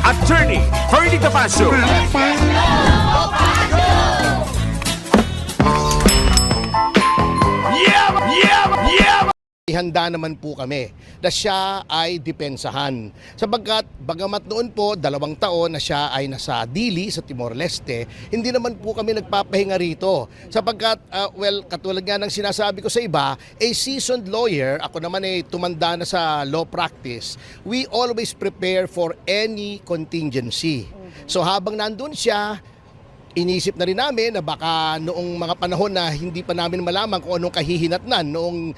Attorney Ferdy Damasio. Handa naman po kami na siya ay depensahan. Sapagkat bagamat noon po 2 taon na siya ay nasa Dili sa Timor-Leste, hindi naman po kami nagpapahinga rito. Sapagkat, katulad nga ng sinasabi ko sa iba, a seasoned lawyer, ako naman ay tumanda na sa law practice, we always prepare for any contingency. So habang nandun siya, inisip na rin namin na baka noong mga panahon na hindi pa namin malaman kung anong kahihinatnan noong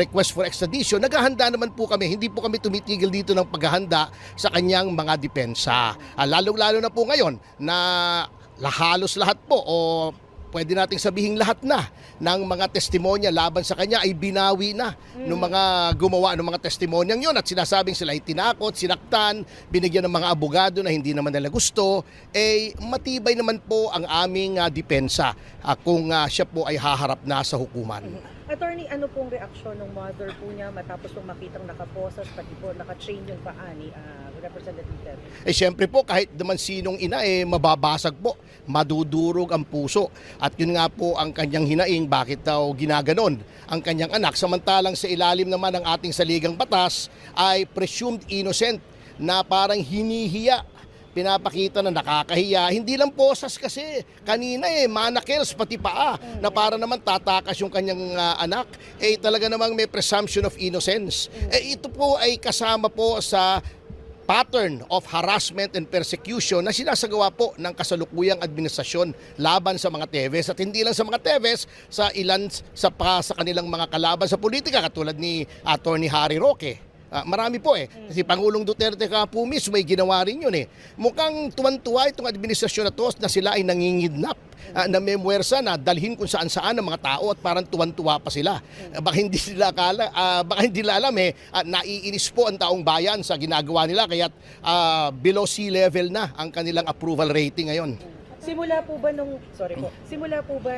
request for extradition, naghahanda naman po kami. Hindi po kami tumitigil dito ng paghahanda sa kanyang mga depensa. Lalong-lalo na po ngayon na halos lahat po o pwede nating sabihin lahat na ng mga testimonya laban sa kanya ay binawi na ng mga gumawa ng mga testimonyang yon at sinasabing sila ay tinakot, sinaktan, binigyan ng mga abogado na hindi naman nila gusto, matibay naman po ang aming depensa kung siya po ay haharap na sa hukuman. Attorney, ano pong reaksyon ng mother po niya matapos pong makitang nakaposas pati po naka-chain yung paa ni Representative Terry? Siyempre po kahit naman sinong ina mababasag po, madudurog ang puso. At yun nga po ang kanyang hinaing bakit daw ginaganon ang kanyang anak. Samantalang sa ilalim naman ng ating saligang batas ay presumed innocent na parang hinihiya. Pinapakita na nakakahiya. Hindi lang posas kasi. Kanina manakels pati paa na para naman tatakas yung kanyang anak. Talaga namang may presumption of innocence. Ito po ay kasama po sa pattern of harassment and persecution na sinasagawa po ng kasalukuyang administrasyon laban sa mga Teves. At hindi lang sa mga Teves, sa ilan sa kanilang mga kalaban sa politika katulad ni Attorney Harry Roque. Marami po Si Pangulong Duterte ka po mismo ay ginawa rin yun Mukhang tuwan-tuwa itong administrasyon na to na sila ay nangingidnap na may muwersa na dalhin kung saan-saan ng mga tao at parang tuwan-tuwa pa sila. Baka hindi nila alam naiinis po ang taong bayan sa ginagawa nila kaya't below sea level na ang kanilang approval rating ngayon. Simula po ba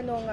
nung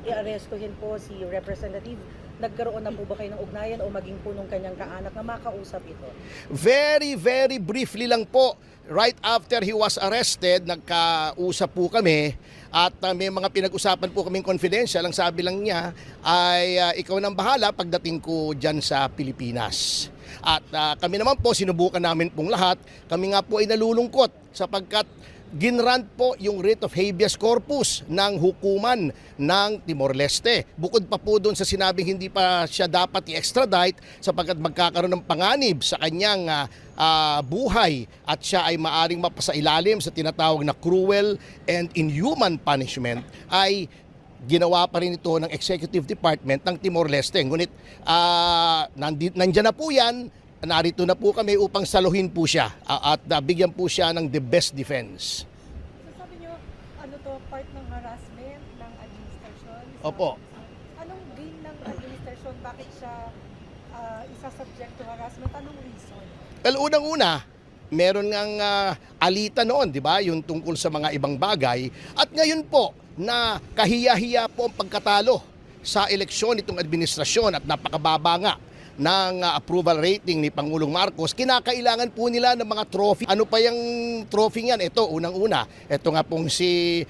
i-arrestuhin po si Representative, nagkaroon na po ba kayo ng ugnayan o maging po nung kanyang kaanak na makausap ito? Very, very briefly lang po. Right after he was arrested, nagkausap po kami at may mga pinag-usapan po kaming confidential. Ang sabi lang niya ay ikaw nang bahala pagdating ko dyan sa Pilipinas. At kami naman po, sinubukan namin pong lahat. Kami nga po ay nalulungkot sapagkat ginrant po yung writ of habeas corpus ng hukuman ng Timor-Leste. Bukod pa po doon sa sinabing hindi pa siya dapat i-extradite sapagkat magkakaroon ng panganib sa kanyang buhay at siya ay maaring mapasailalim sa tinatawag na cruel and inhuman punishment, ay ginawa pa rin ito ng Executive Department ng Timor-Leste. Ngunit nandyan na po yan. Narito na po kami upang saluhin po siya at bigyan po siya ng the best defense. So sabi niyo, part ng harassment ng administrasyon? Opo. Anong gain ng administrasyon? Bakit siya isa-subject to harassment? Anong reason? Well, unang-una, meron ngang alita noon, di ba? Yung tungkol sa mga ibang bagay. At ngayon po, na kahiya-hiya po ang pagkatalo sa eleksyon itong administrasyon at napakababa nga ng approval rating ni Pangulong Marcos, kinakailangan po nila ng mga trophy. Ano pa yung trophy yan? Ito, unang-una, ito nga pong si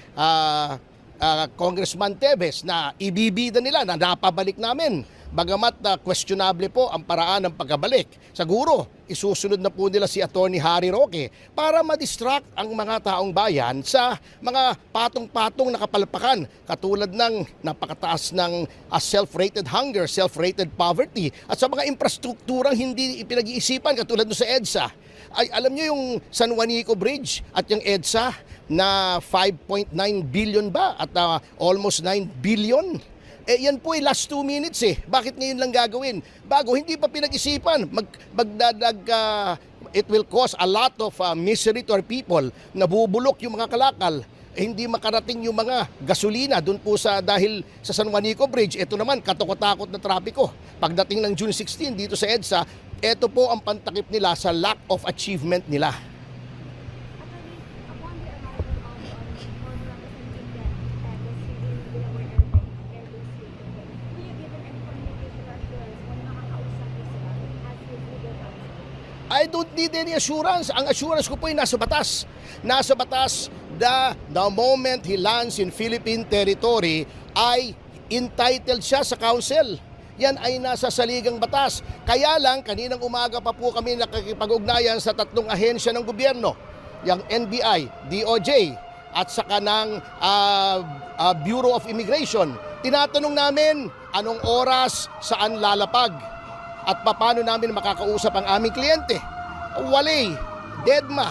Congressman Teves na ibibida nila na napabalik namin. Bagamat questionable po ang paraan ng pagkabalik. Siguro, isusunod na po nila si Attorney Harry Roque para ma-distract ang mga taong bayan sa mga patong-patong na kapalpakan katulad ng napakataas ng self-rated hunger, self-rated poverty at sa mga infrastrukturang hindi ipinag-iisipan katulad no sa EDSA. Ay, alam niyo yung San Juanico Bridge at yung EDSA na 5.9 billion ba at almost 9 billion? Yan po last 2 minutes Bakit ngayon lang gagawin? Bago, hindi pa pinag-isipan. It will cause a lot of misery to our people. Nabubulok yung mga kalakal. Hindi makarating yung mga gasolina doon po dahil sa San Juanico Bridge. Ito naman, katakot-takot na trapiko. Pagdating ng June 16 dito sa EDSA, ito po ang pantakip nila sa lack of achievement nila. I don't need any assurance. Ang assurance ko po ay nasa batas. Nasa batas, the moment he lands in Philippine territory ay entitled siya sa counsel. Yan ay nasa saligang batas. Kaya lang, kaninang umaga pa po kami nakikipag-ugnayan sa 3 ahensya ng gobyerno, yung NBI, DOJ, at saka ng Bureau of Immigration. Tinatanong namin anong oras, saan lalapag, at paano namin makakausap ang aming kliyente. Wale, deadma.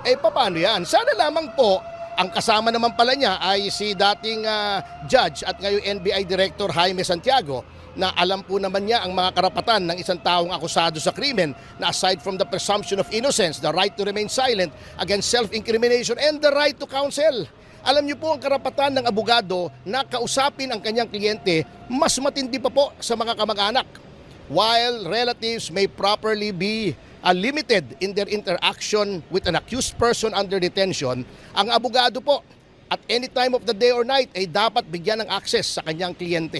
Paano yan? Sana lamang po, ang kasama naman pala niya ay si dating judge at ngayon NBI Director Jaime Santiago, na alam po naman niya ang mga karapatan ng isang taong akusado sa krimen, na aside from the presumption of innocence, the right to remain silent against self-incrimination and the right to counsel. Alam niyo po ang karapatan ng abogado na kausapin ang kanyang kliyente, mas matindi pa po sa mga kamag-anak. While relatives may properly be limited in their interaction with an accused person under detention, ang abogado po at any time of the day or night ay dapat bigyan ng access sa kanyang kliyente.